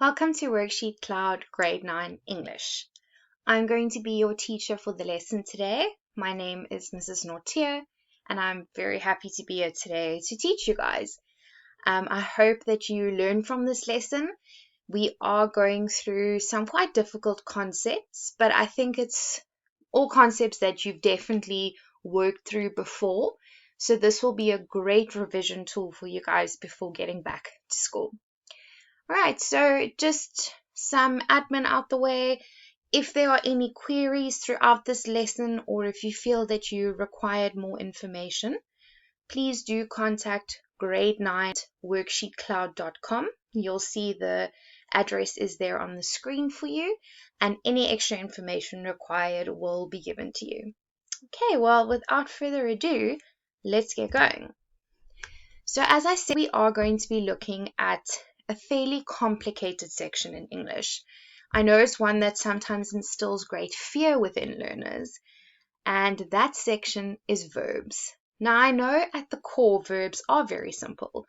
Welcome to WorksheetCloud Grade 9 English. I'm going to be your teacher for the lesson today. My name is Mrs. Nortier, and I'm very happy to be here today to teach you guys. I hope that you learn from this lesson. We are going through some quite difficult concepts, but I think it's all concepts that you've definitely worked through before. So this will be a great revision tool for you guys before getting back to school. Alright, so just some admin out the way. If there are any queries throughout this lesson or if you feel that you required more information, please do contact grade9@worksheetcloud.com. You'll see the address is there on the screen for you, and any extra information required will be given to you. Okay, well, without further ado, let's get going. So as I said, we are going to be looking at a fairly complicated section in English. I know it's one that sometimes instills great fear within learners, and that section is verbs. Now, I know at the core verbs are very simple,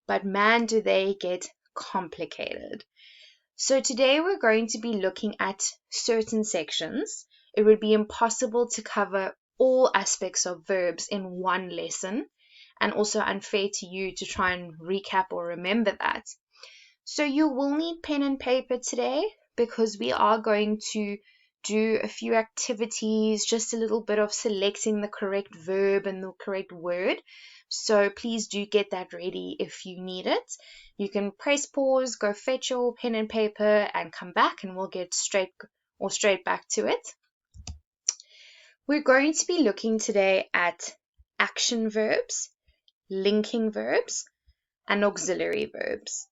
but man, do they get complicated. So today we're going to be looking at certain sections. It would be impossible to cover all aspects of verbs in one lesson, and also unfair to you to try and recap or remember that. So you will need pen and paper today because we are going to do a few activities, just a little bit of selecting the correct verb and the correct word. So please do get that ready if you need it. You can press pause, go fetch your pen and paper and come back and we'll get straight back to it. We're going to be looking today at action verbs, linking verbs, and auxiliary verbs.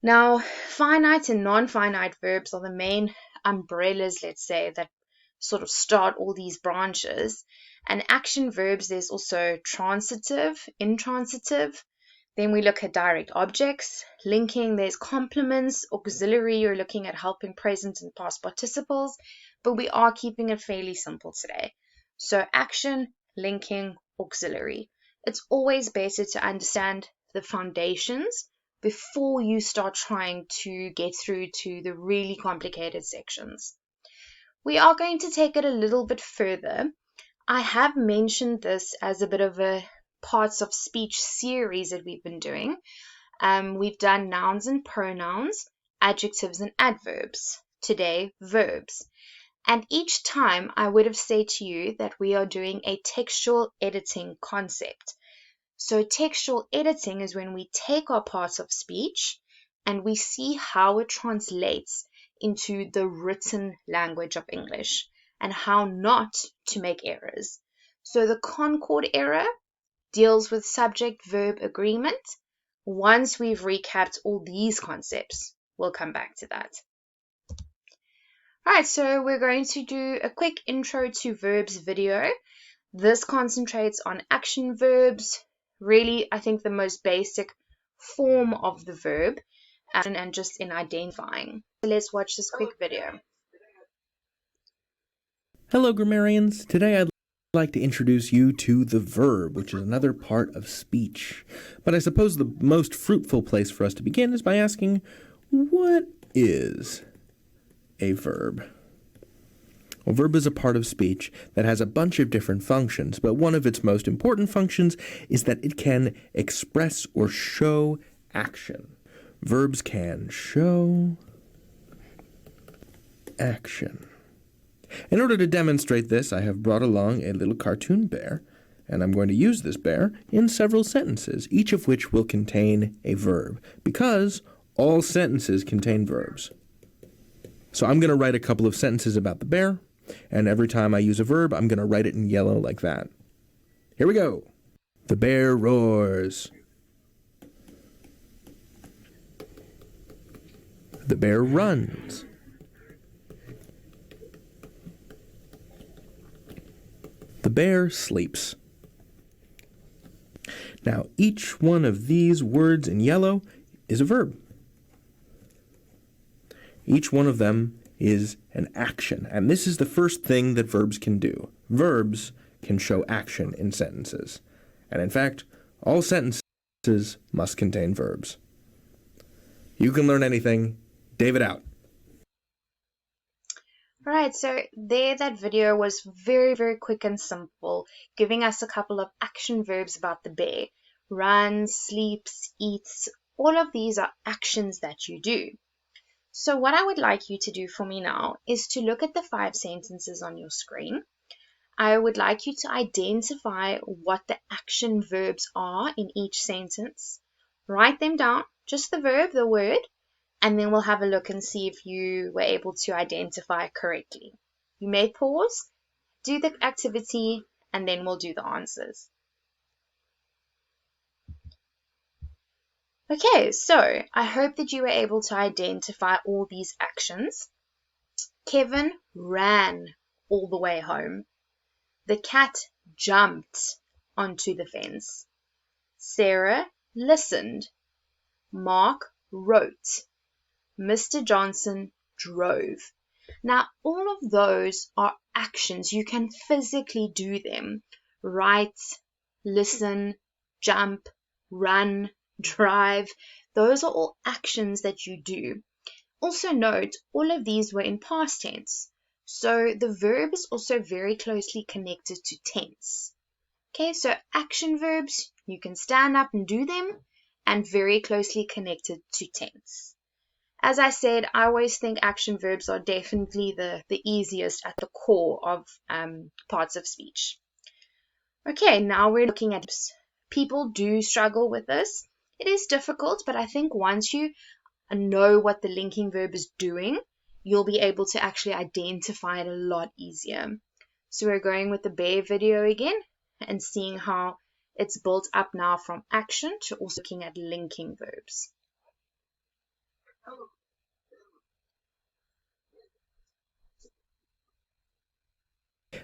Now, finite and non-finite verbs are the main umbrellas, let's say, that sort of start all these branches. And action verbs, there's also transitive, intransitive. Then we look at direct objects. Linking, there's complements. Auxiliary, you're looking at helping present and past participles. But we are keeping it fairly simple today. So action, linking, auxiliary. It's always better to understand the foundations before you start trying to get through to the really complicated sections. We are going to take it a little bit further. I have mentioned this as a bit of a parts of speech series that we've been doing. We've done nouns and pronouns, adjectives and adverbs. Today, verbs. And each time I would have said to you that we are doing a textual editing concept. So textual editing is when we take our parts of speech and we see how it translates into the written language of English and how not to make errors. So the Concord error deals with subject-verb agreement. Once we've recapped all these concepts, we'll come back to that. Alright, so we're going to do a quick intro to verbs video. This concentrates on action verbs, really, I think the most basic form of the verb and just in identifying. So let's watch this quick video. Hello, grammarians. Today I'd like to introduce you to the verb, which is another part of speech. But I suppose the most fruitful place for us to begin is by asking, what is a verb? A verb is a part of speech that has a bunch of different functions, but one of its most important functions is that it can express or show action. Verbs can show action. In order to demonstrate this, I have brought along a little cartoon bear, and I'm going to use this bear in several sentences, each of which will contain a verb, because all sentences contain verbs. So I'm going to write a couple of sentences about the bear, and every time I use a verb, I'm going to write it in yellow like that. Here we go. The bear roars. The bear runs. The bear sleeps. Now, each one of these words in yellow is a verb. Each one of them is an action, and this is the first thing that verbs can do. Verbs can show action in sentences, and in fact, all sentences must contain verbs. You can learn anything, David out. Right, so there that video was very, very quick and simple, giving us a couple of action verbs about the bear. Runs, sleeps, eats, all of these are actions that you do. So what I would like you to do for me now is to look at the 5 sentences on your screen. I would like you to identify what the action verbs are in each sentence. Write them down, just the verb, the word, and then we'll have a look and see if you were able to identify correctly. You may pause, do the activity, and then we'll do the answers. Okay, so I hope that you were able to identify all these actions. Kevin ran all the way home. The cat jumped onto the fence. Sarah listened. Mark wrote. Mr. Johnson drove. Now, all of those are actions. You can physically do them. Write, listen, jump, run, drive. Those are all actions that you do. Also note, all of these were in past tense. So the verb is also very closely connected to tense. Okay, so action verbs, you can stand up and do them, and very closely connected to tense. As I said, I always think action verbs are definitely the easiest at the core of parts of speech. Okay, now we're looking at people do struggle with this. It is difficult, but I think once you know what the linking verb is doing, you'll be able to actually identify it a lot easier. So we're going with the bear video again and seeing how it's built up now from action to also looking at linking verbs.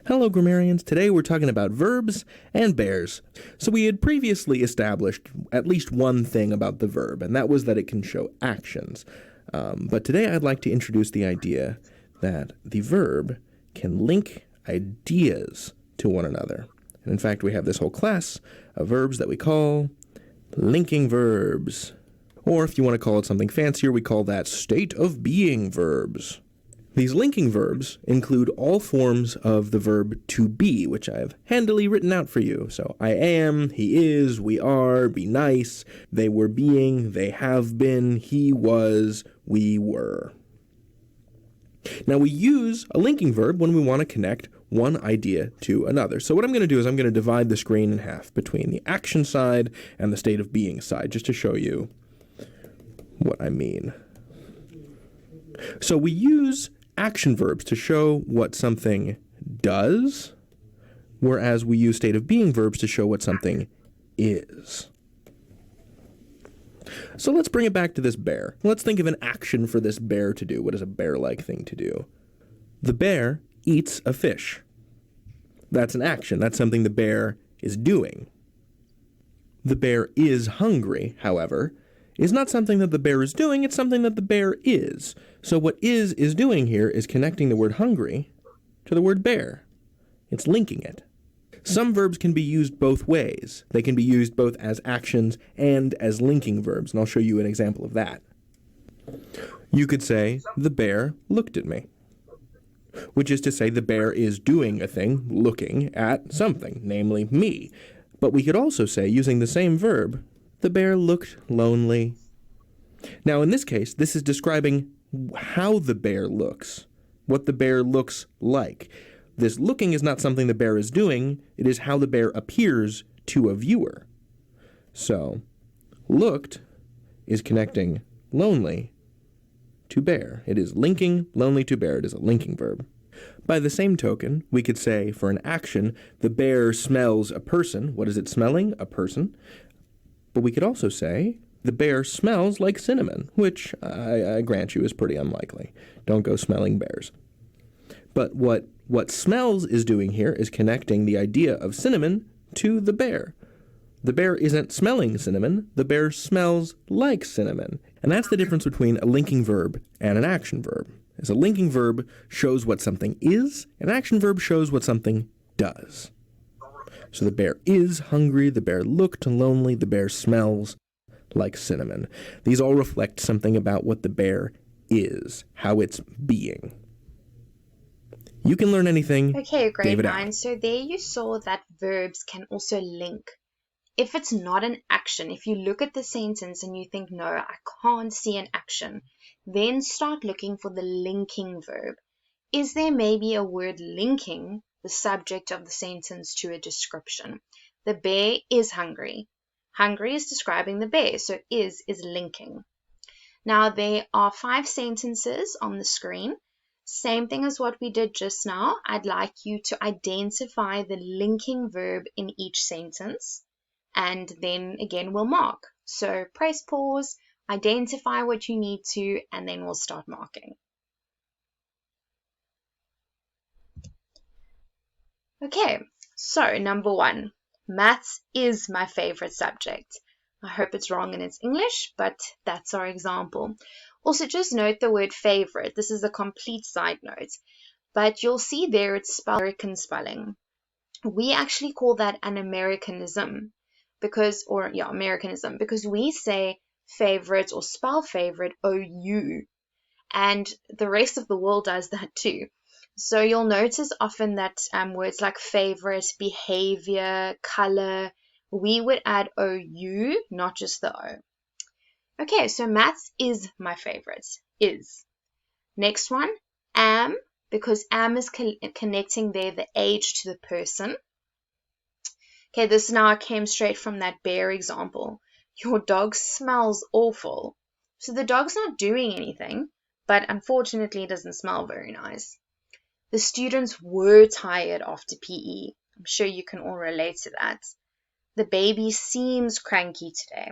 Hello, grammarians. Today we're talking about verbs and bears. So we had previously established at least one thing about the verb, and that was that it can show actions. But today I'd like to introduce the idea that the verb can link ideas to one another. And in fact, we have this whole class of verbs that we call linking verbs. Or if you want to call it something fancier, we call that state of being verbs. These linking verbs include all forms of the verb to be, which I have handily written out for you. So I am, he is, we are, be nice, they were being, they have been, he was, we were. Now we use a linking verb when we want to connect one idea to another. So what I'm going to do is I'm going to divide the screen in half between the action side and the state of being side, just to show you what I mean. So we use action verbs to show what something does, whereas we use state of being verbs to show what something is. So let's bring it back to this bear. Let's think of an action for this bear to do. What is a bear-like thing to do? The bear eats a fish. That's an action. That's something the bear is doing. The bear is hungry, however, is not something that the bear is doing, it's something that the bear is. So what is doing here is connecting the word hungry to the word bear. It's linking it. Some verbs can be used both ways. They can be used both as actions and as linking verbs, and I'll show you an example of that. You could say, the bear looked at me, which is to say the bear is doing a thing, looking at something, namely me. But we could also say, using the same verb, the bear looked lonely. Now, in this case, this is describing how the bear looks, what the bear looks like. This looking is not something the bear is doing, it is how the bear appears to a viewer. So, looked is connecting lonely to bear. It is linking lonely to bear. It is a linking verb. By the same token, we could say, for an action, the bear smells a person. What is it smelling? A person. But we could also say, the bear smells like cinnamon, which I grant you is pretty unlikely. Don't go smelling bears. But what smells is doing here is connecting the idea of cinnamon to the bear. The bear isn't smelling cinnamon, the bear smells like cinnamon. And that's the difference between a linking verb and an action verb. As a linking verb shows what something is, an action verb shows what something does. So the bear is hungry, the bear looked lonely, the bear smells like cinnamon. These all reflect something about what the bear is, how it's being. You can learn anything. Okay, grade David 9. out. So there you saw that verbs can also link. If it's not an action, if you look at the sentence and you think, no, I can't see an action, then start looking for the linking verb. Is there maybe a word linking the subject of the sentence to a description? The bear is hungry. Hungry is describing the bear, so is linking. Now there are 5 sentences on the screen. Same thing as what we did just now. I'd like you to identify the linking verb in each sentence, and then again we'll mark. So press pause, identify what you need to, and then we'll start marking. Okay, so number 1, maths is my favorite subject. I hope it's wrong in its English, but that's our example. Also, just note the word favorite. This is a complete side note, but you'll see there it's spelled American spelling. We actually call that an Americanism because we say favorite or spell favorite OU, and the rest of the world does that too. So you'll notice often that words like favorite, behavior, color, we would add OU, not just the O. Okay, so maths is my favorite, is. Next one, am, because am is connecting there the age to the person. Okay, this now came straight from that bear example. Your dog smells awful. So the dog's not doing anything, but unfortunately it doesn't smell very nice. The students were tired after PE. I'm sure you can all relate to that. The baby seems cranky today.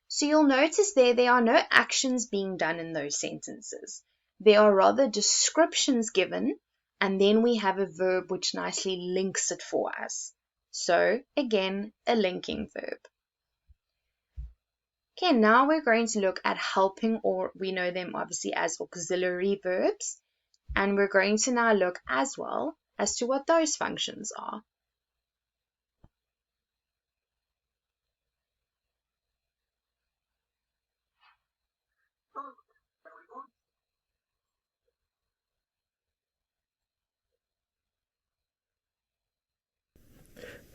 So you'll notice there are no actions being done in those sentences. There are rather descriptions given, and then we have a verb which nicely links it for us. So again, a linking verb. Okay, now we're going to look at helping, or we know them obviously as auxiliary verbs. And we're going to now look as well as to what those functions are.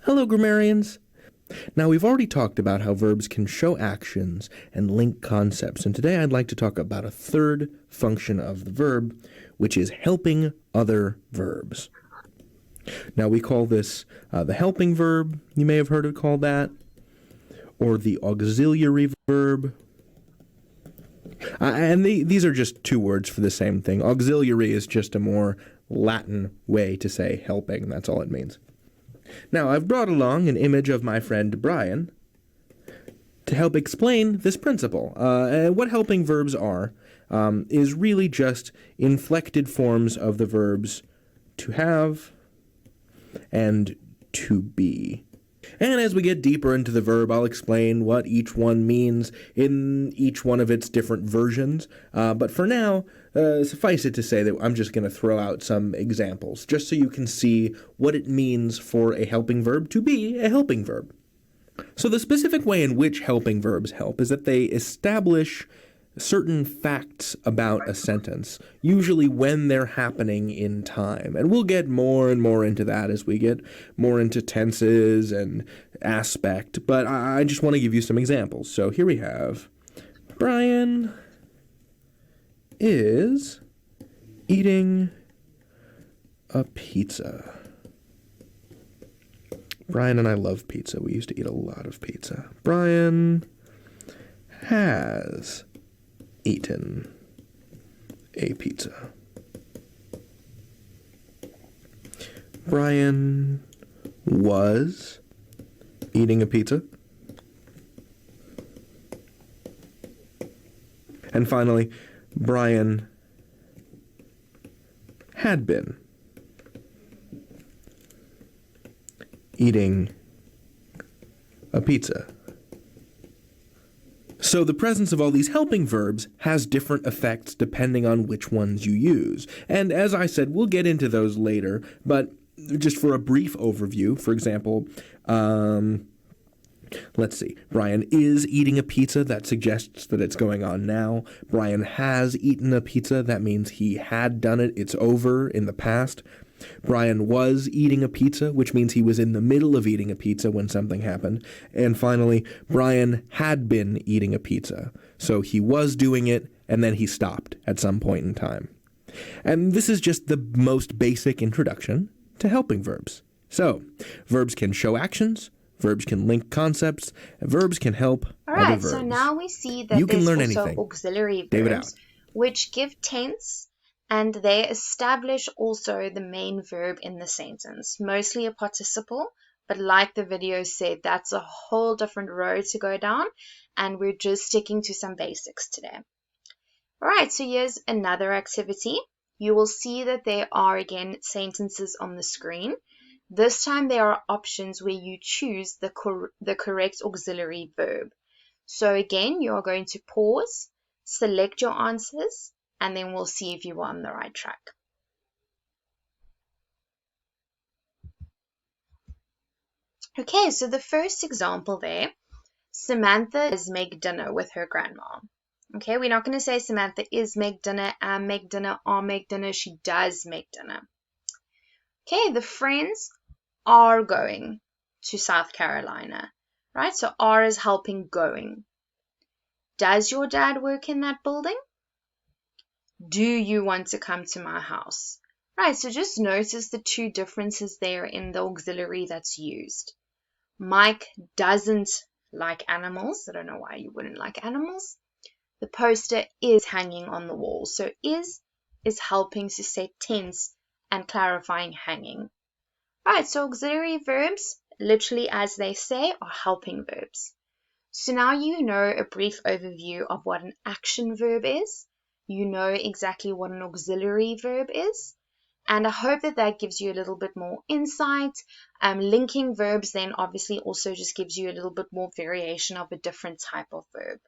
Hello, grammarians. Now, we've already talked about how verbs can show actions and link concepts, and today I'd like to talk about a third function of the verb, which is helping other verbs. Now, we call this the helping verb, you may have heard it called that, or the auxiliary verb. And these are just 2 words for the same thing. Auxiliary is just a more Latin way to say helping, that's all it means. Now, I've brought along an image of my friend Brian to help explain this principle. What helping verbs are is really just inflected forms of the verbs to have and to be. And as we get deeper into the verb, I'll explain what each one means in each one of its different versions. But for now, suffice it to say that I'm just going to throw out some examples, just so you can see what it means for a helping verb to be a helping verb. So the specific way in which helping verbs help is that they establish certain facts about a sentence, usually when they're happening in time. And we'll get more and more into that as we get more into tenses and aspect, but I just want to give you some examples. So here we have, Brian is eating a pizza. Brian and I love pizza. We used to eat a lot of pizza. Brian has eaten a pizza. Brian was eating a pizza. And finally, Brian had been eating a pizza. So the presence of all these helping verbs has different effects depending on which ones you use. And as I said, we'll get into those later, but just for a brief overview, for example, Let's see. Brian is eating a pizza. That suggests that it's going on now. Brian has eaten a pizza. That means he had done it. It's over in the past. Brian was eating a pizza, which means he was in the middle of eating a pizza when something happened. And finally, Brian had been eating a pizza. So he was doing it, and then he stopped at some point in time. And this is just the most basic introduction to helping verbs. So, verbs can show actions, verbs can link concepts, and verbs can help All other right, verbs. so now we see that You can there's learn also anything. auxiliary David verbs, out. which give tense, and they establish also the main verb in the sentence, mostly a participle, but like the video said, that's a whole different road to go down, and we're just sticking to some basics today. All right, so here's another activity. You will see that there are, again, sentences on the screen. This time there are options where you choose the correct auxiliary verb. So again, you are going to pause, select your answers, and then we'll see if you are on the right track. Okay, so the first example there, Samantha does make dinner with her grandma. Okay, we're not going to say Samantha is make dinner, am make dinner, are make dinner, she does make dinner. Okay, the friends are going to South Carolina, right? So are is helping going. Does your dad work in that building? Do you want to come to my house? Right, so just notice the two differences there in the auxiliary that's used. Mike doesn't like animals. I don't know why you wouldn't like animals. The poster is hanging on the wall. So is helping to set tense and clarifying hanging. Right, so auxiliary verbs, literally as they say, are helping verbs. So now you know a brief overview of what an action verb is. You know exactly what an auxiliary verb is. And I hope that that gives you a little bit more insight. Linking verbs then obviously also just gives you a little bit more variation of a different type of verb.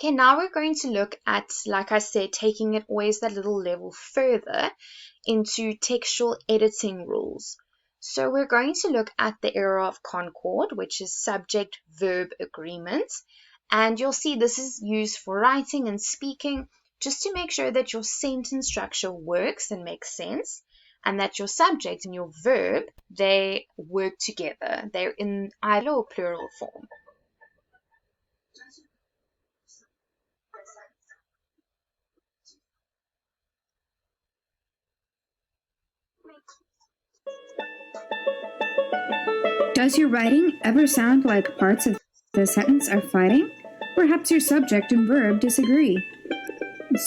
Okay, now we're going to look at, like I said, taking it always that little level further into textual editing rules. So we're going to look at the era of Concord, which is subject-verb agreement. And you'll see this is used for writing and speaking, just to make sure that your sentence structure works and makes sense, and that your subject and your verb, they work together. They're in either or plural form. Does your writing ever sound like parts of the sentence are fighting? Perhaps your subject and verb disagree.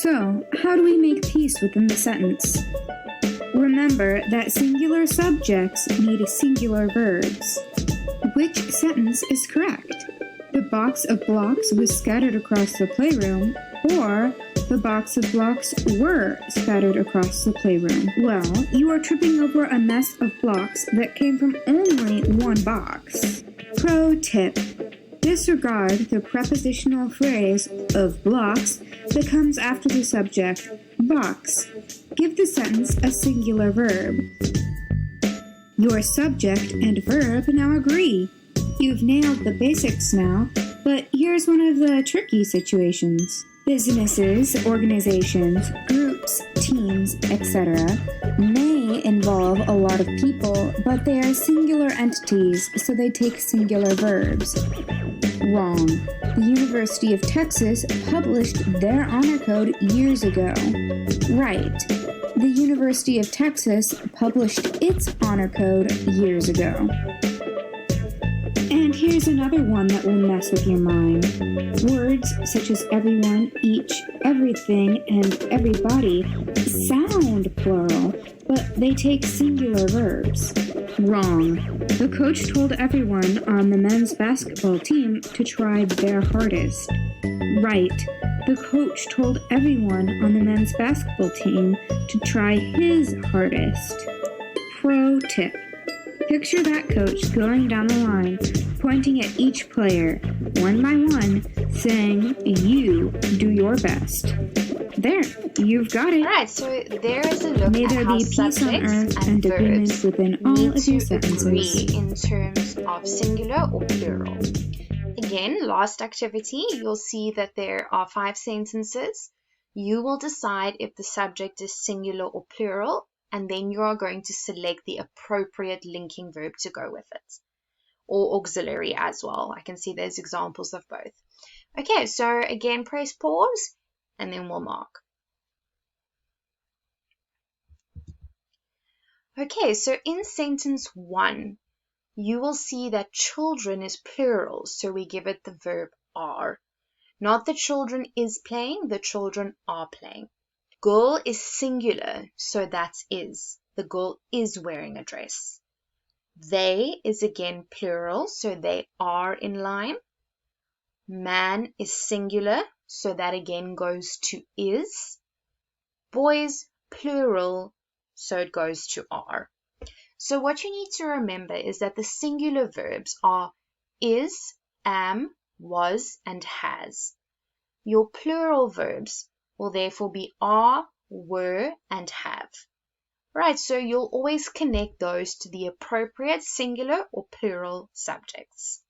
So, how do we make peace within the sentence? Remember that singular subjects need singular verbs. Which sentence is correct? The box of blocks was scattered across the playroom, or the box of blocks were scattered across the playroom. Well, you are tripping over a mess of blocks that came from only one box. Pro tip: disregard the prepositional phrase of blocks that comes after the subject, box. Give the sentence a singular verb. Your subject and verb now agree. You've nailed the basics now, but here's one of the tricky situations. Businesses, organizations, groups, teams, etc. may involve a lot of people, but they are singular entities, so they take singular verbs. Wrong. The University of Texas published their honor code years ago. Right. The University of Texas published its honor code years ago. And here's another one that will mess with your mind. Words such as everyone, each, everything, and everybody sound plural, but they take singular verbs. Wrong. The coach told everyone on the men's basketball team to try their hardest. Right. The coach told everyone on the men's basketball team to try his hardest. Pro tip: picture that coach going down the line, pointing at each player, one by one, saying, "You do your best." There, you've got it. Alright, so there is a look May at there how be peace on subjects earth and and agreement verbs within all need of to your sentences. agree in terms of singular or plural. Again, last activity, you'll see that there are 5 sentences. You will decide if the subject is singular or plural, and then you are going to select the appropriate linking verb to go with it, or auxiliary as well. I can see there's examples of both. Okay, so again, press pause, and then we'll mark. Okay, so in sentence 1, you will see that children is plural, so we give it the verb are. Not the children is playing, the children are playing. Girl is singular, so that's is. The girl is wearing a dress. They is again plural, so they are in line. Man is singular, so that again goes to is. Boys, plural, so it goes to are. So what you need to remember is that the singular verbs are is, am, was, and has. Your plural verbs will therefore be are, were, and have. Right, so you'll always connect those to the appropriate singular or plural subjects.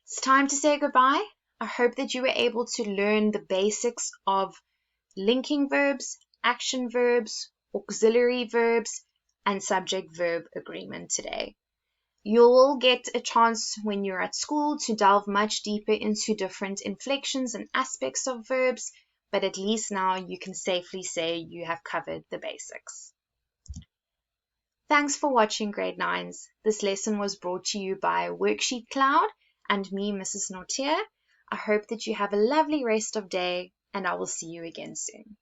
It's time to say goodbye. I hope that you were able to learn the basics of linking verbs, action verbs, auxiliary verbs, and subject-verb agreement today. You'll get a chance when you're at school to delve much deeper into different inflections and aspects of verbs, but at least now you can safely say you have covered the basics. Thanks for watching, Grade 9s. This lesson was brought to you by WorksheetCloud and me, Mrs. Nortier. I hope that you have a lovely rest of day, and I will see you again soon.